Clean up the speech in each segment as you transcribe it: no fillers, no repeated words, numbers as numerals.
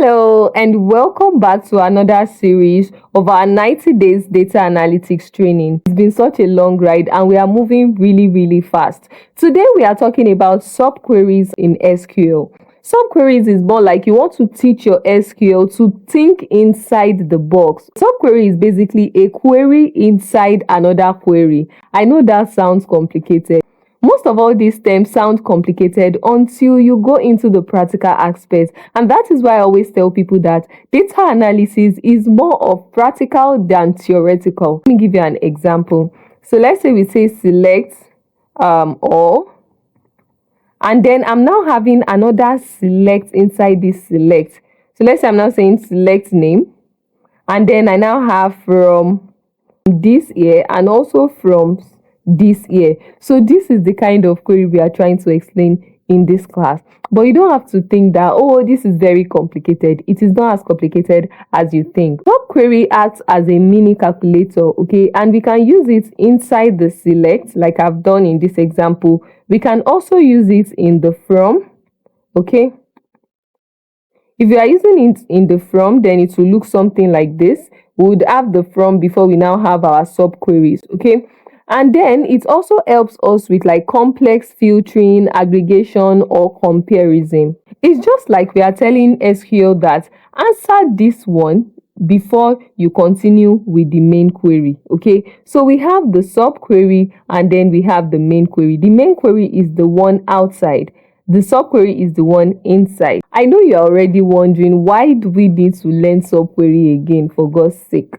Hello and welcome back to another series of our 90 days data analytics training. It's been such a long ride and we are moving really fast. Today we are talking about subqueries in SQL. Subqueries is more like you want to teach your SQL to think inside the box. Subquery is basically a query inside another query. I know that sounds complicated. Most of all these terms sound complicated until you go into the practical aspects, and that is why I always tell people that data analysis is more of practical than theoretical. Let me give you an example. So let's say we say select all, and then I'm now having another select inside this select. So let's say I'm now saying select name, and then I now have from this year and also from this year. So this is the kind of query we are trying to explain in this class. But you don't have to think that, oh, this is very complicated. It is not as complicated as you think. Subquery acts as a mini calculator, okay? And we can use it inside the select, like I've done in this example. We can also use it in the from, okay? If you are using it in the from, then it will look something like this. We would have the from before we now have our subqueries, okay? And then it also helps us with like complex filtering, aggregation, or comparison. It's just like we are telling SQL that answer this one before you continue with the main query, okay? So we have the subquery and then we have the main query. The main query is the one outside. The subquery is the one inside. I know you're already wondering, why do we need to learn subquery again, for God's sake?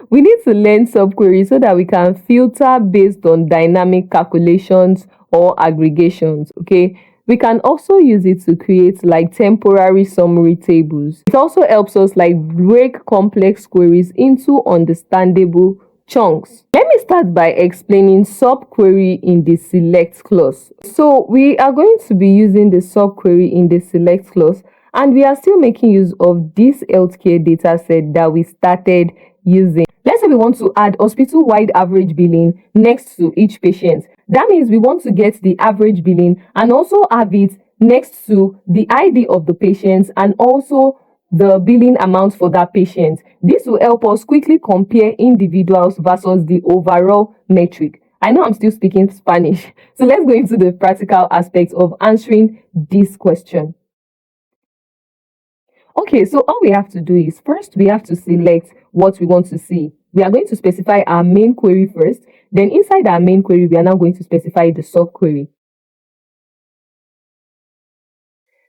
We need to learn subquery so that we can filter based on dynamic calculations or aggregations, okay? We can also use it to create like temporary summary tables. It also helps us like break complex queries into understandable chunks. Let me start by explaining subquery in the select clause. So we are going to be using the subquery in the select clause, and we are still making use of this healthcare data set that we started using. Let's say we want to add hospital-wide average billing next to each patient. That means we want to get the average billing and also have it next to the ID of the patient and also the billing amount for that patient. This will help us quickly compare individuals versus the overall metric. I know I'm still speaking Spanish, so let's go into the practical aspects of answering this question. Okay, so all we have to do is first we have to select what we want to see. We are going to specify our main query first. Then inside our main query, we are now going to specify the subquery.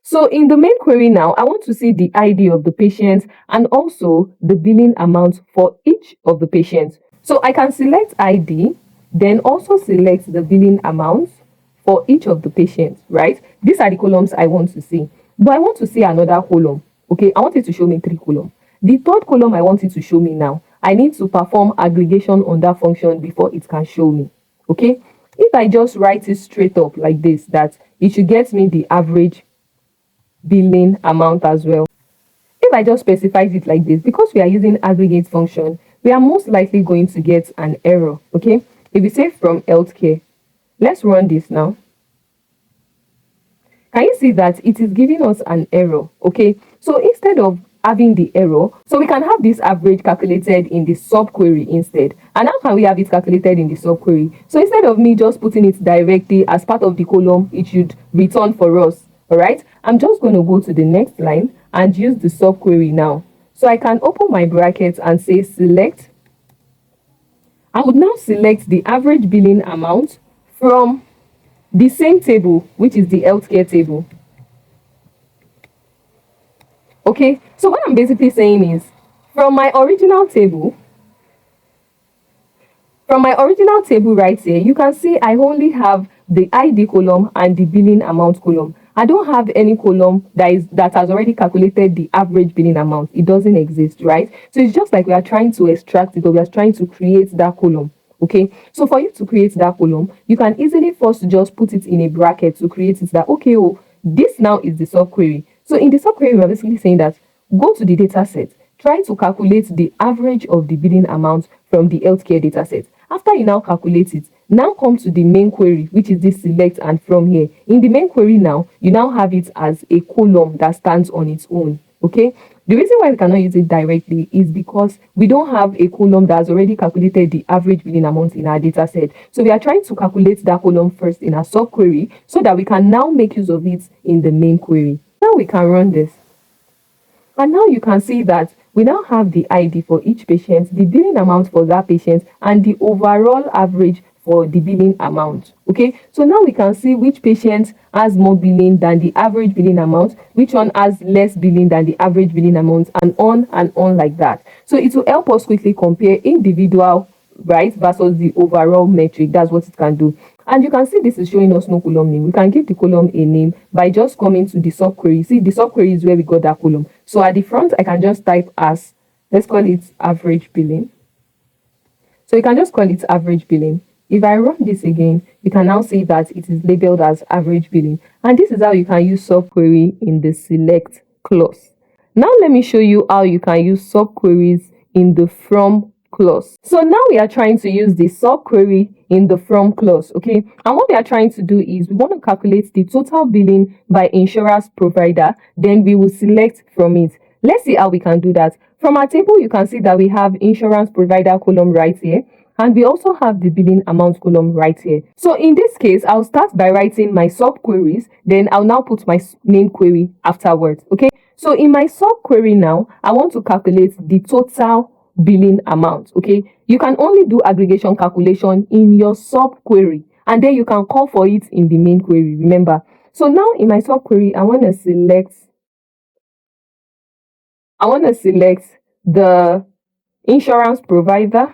So in the main query now, I want to see the ID of the patient and also the billing amount for each of the patients. So I can select ID, then also select the billing amount for each of the patients, right? These are the columns I want to see. But I want to see another column. Okay, I want it to show me 3 columns. The third column I want it to show me now, I need to perform aggregation on that function before it can show me. Okay, if I just write it straight up like this, that it should get me the average billing amount as well. If I just specify it like this, because we are using aggregate function, we are most likely going to get an error. Okay, if we say from healthcare, let's run this now. Can you see that it is giving us an error? Okay, so instead of having the error, so we can have this average calculated in the subquery instead. And how can we have it calculated in the subquery? So instead of me just putting it directly as part of the column, it should return for us. All right, I'm just going to go to the next line and use the subquery now. So I can open my brackets and say select. I would now select the average billing amount from the same table, which is the healthcare table. Okay, so what I'm basically saying is from my original table right here, you can see I only have the ID column and the billing amount column. I don't have any column that has already calculated the average billing amount. It doesn't exist, right? So it's just like we are trying to extract it, or we are trying to create that column. Okay, so for you to create that column, you can easily first just put it in a bracket to create it that, okay, oh, this now is the subquery. So in the subquery, we're basically saying that go to the data set, try to calculate the average of the billing amount from the healthcare data set. After you now calculate it, now come to the main query, which is this select and from here. In the main query now, you now have it as a column that stands on its own. Okay, the reason why we cannot use it directly is because we don't have a column that has already calculated the average billing amount in our data set. So we are trying to calculate that column first in our subquery so that we can now make use of it in the main query. Now we can run this. And now you can see that we now have the ID for each patient, the billing amount for that patient, and the overall average for the billing amount. Okay, so now we can see which patient has more billing than the average billing amount, which one has less billing than the average billing amount, and on like that. So it will help us quickly compare individual, right, versus the overall metric. That's what it can do. And you can see this is showing us no column name. We can give the column a name by just coming to the subquery. See, the subquery is where we got that column. So at the front, I can just type as, let's call it average billing. So you can just call it average billing. If I run this again, you can now see that it is labeled as average billing. And this is how you can use subquery in the select clause. Now let me show you how you can use subqueries in the from clause. So now we are trying to use the subquery in the from clause, okay? And what we are trying to do is we want to calculate the total billing by insurance provider, then we will select from it. Let's see how we can do that. From our table, you can see that we have insurance provider column right here, and we also have the billing amount column right here. So in this case, I'll start by writing my subqueries, then I'll now put my main query afterwards, okay? So in my subquery now, I want to calculate the total billing amount, okay? You can only do aggregation calculation in your subquery, and then you can call for it in the main query, remember. So now in my subquery, I want to select the insurance provider.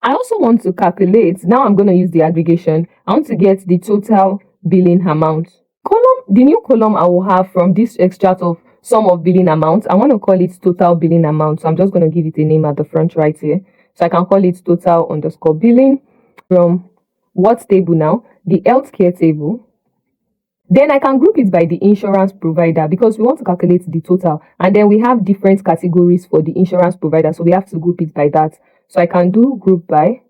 I also want to calculate, now I'm going to use the aggregation. I want to get the total billing amount. The new column I will have from this extract of sum of billing amounts, I want to call it total billing amount. So I'm just going to give it a name at the front right here. So I can call it total underscore billing. From what table now? The healthcare table. Then I can group it by the insurance provider because we want to calculate the total. And then we have different categories for the insurance provider. So we have to group it by that. So I can do group by.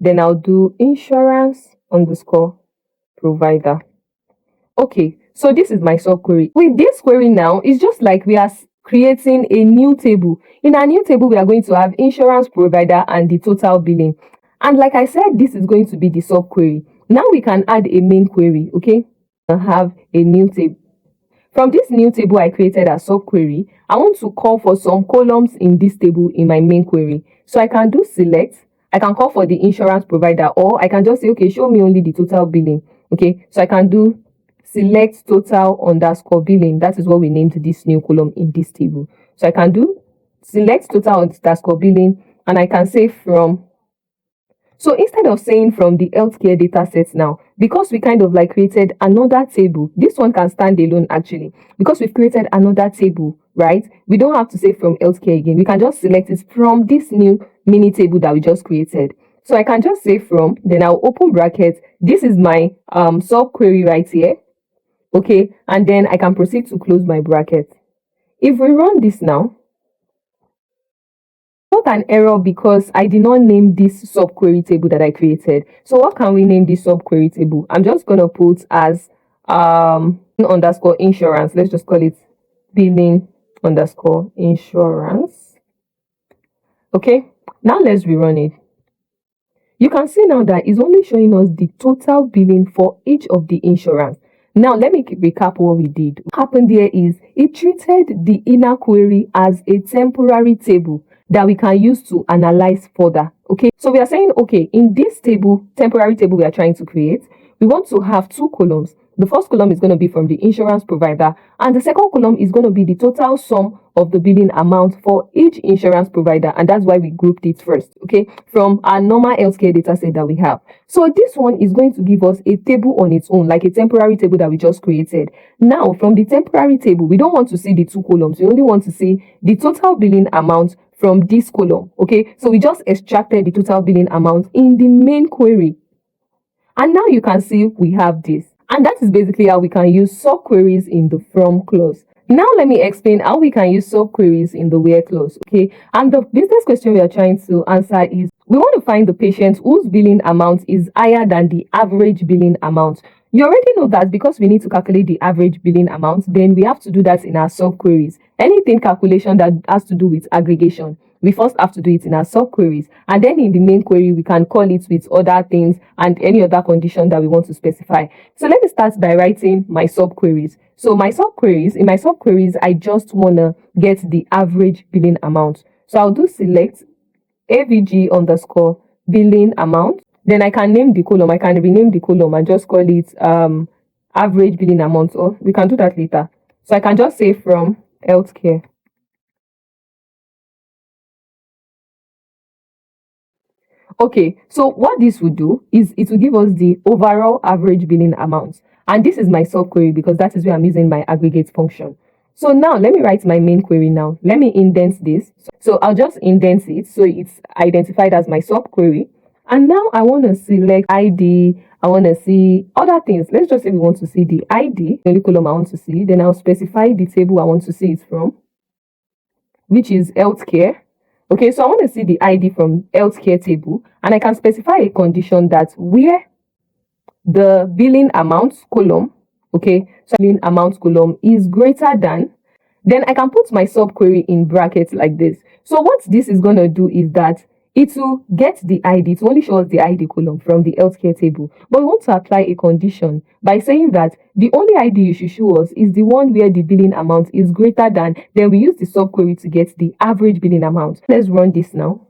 Then I'll do insurance underscore provider. Okay, so this is my subquery. With this query now, it's just like we are creating a new table. In our new table, we are going to have insurance provider and the total billing. And like I said, this is going to be the subquery. Now we can add a main query, okay? I have a new table. From this new table I created as subquery, I want to call for some columns in this table in my main query. So I can do select. I can call for the insurance provider, or I can just say, okay, show me only the total billing. Okay, so I can do select total underscore billing. That is what we named this new column in this table. So I can do select total underscore billing, and I can say from. So instead of saying from the healthcare data set now, because we kind of like created another table, this one can stand alone actually. Because we've created another table, right? We don't have to say from healthcare again. We can just select it from this new mini table that we just created. So I can just say from, then I'll open brackets. This is my subquery right here. Okay, and then I can proceed to close my bracket. If we run this now, not an error because I did not name this subquery table that I created. So what can we name this subquery table? I'm just going to put as underscore insurance. Let's just call it billing underscore insurance. Okay, now let's rerun it. You can see now that it's only showing us the total billing for each of the insurance. Now, let me recap what we did. What happened there is it treated the inner query as a temporary table that we can use to analyze further. Okay, so we are saying, okay, in this table, temporary table we are trying to create, we want to have two columns. The first column is going to be from the insurance provider, and the second column is going to be the total sum of the billing amount for each insurance provider, and that's why we grouped it first, okay, from our normal healthcare data set that we have. So this one is going to give us a table on its own, like a temporary table that we just created. Now, from the temporary table, we don't want to see the two columns. We only want to see the total billing amount from this column, okay? So we just extracted the total billing amount in the main query. And now you can see we have this. And that is basically how we can use subqueries in the from clause. Now let me explain how we can use subqueries in the where clause. Okay, and the business question we are trying to answer is we want to find the patient whose billing amount is higher than the average billing amount. You already know that because we need to calculate the average billing amount, then we have to do that in our subqueries. Anything calculation that has to do with aggregation, we first have to do it in our subqueries, and then in the main query we can call it with other things and any other condition that we want to specify. So let me start by writing my subqueries. So in my subqueries I just want to get the average billing amount. So I'll do select avg underscore billing amount. Then I can name the column. I can rename the column and just call it average billing amount, or we can do that later. So I can just say from healthcare. Okay, so what this would do is it will give us the overall average billing amount. And this is my subquery because that is where I'm using my aggregate function. So now let me write my main query now. Let me indent this. So I'll just indent it so it's identified as my subquery. And now I want to select ID. I want to see other things. Let's just say we want to see the ID, the only column I want to see. Then I'll specify the table I want to see it from, which is healthcare. Okay, so I want to see the ID from healthcare table, and I can specify a condition that where the billing amount column, okay, so billing amount column is greater than, then I can put my subquery in brackets like this. So what this is going to do is that it will get the ID. It only shows the ID column from the healthcare table. But we want to apply a condition by saying that the only ID you should show us is the one where the billing amount is greater than. Then we use the subquery to get the average billing amount. Let's run this now.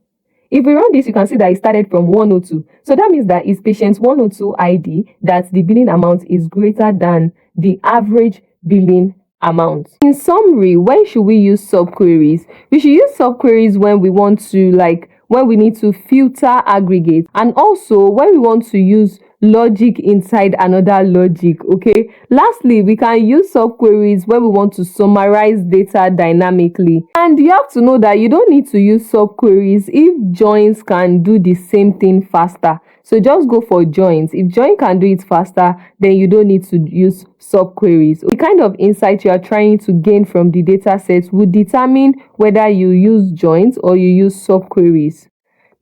If we run this, you can see that it started from 102. So that means that it's patient 102 ID that the billing amount is greater than the average billing amount. In summary, when should we use subqueries? We should use subqueries when we want to when we need to filter aggregate, and also when we want to use logic inside another logic. Okay, lastly, we can use subqueries when we want to summarize data dynamically. And you have to know that you don't need to use subqueries if joins can do the same thing faster. So just go for joins. If join can do it faster, then you don't need to use subqueries. The kind of insight you are trying to gain from the data set will determine whether you use joins or you use subqueries.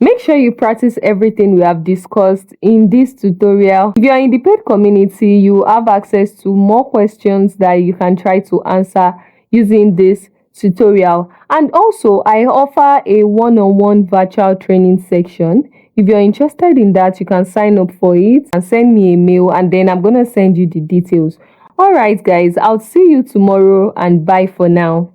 Make sure you practice everything we have discussed in this tutorial. If you are in the paid community, you have access to more questions that you can try to answer using this tutorial. And also, I offer a one-on-one virtual training section. If you're interested in that, you can sign up for it and send me a mail, and then I'm going to send you the details. All right, guys, I'll see you tomorrow, and bye for now.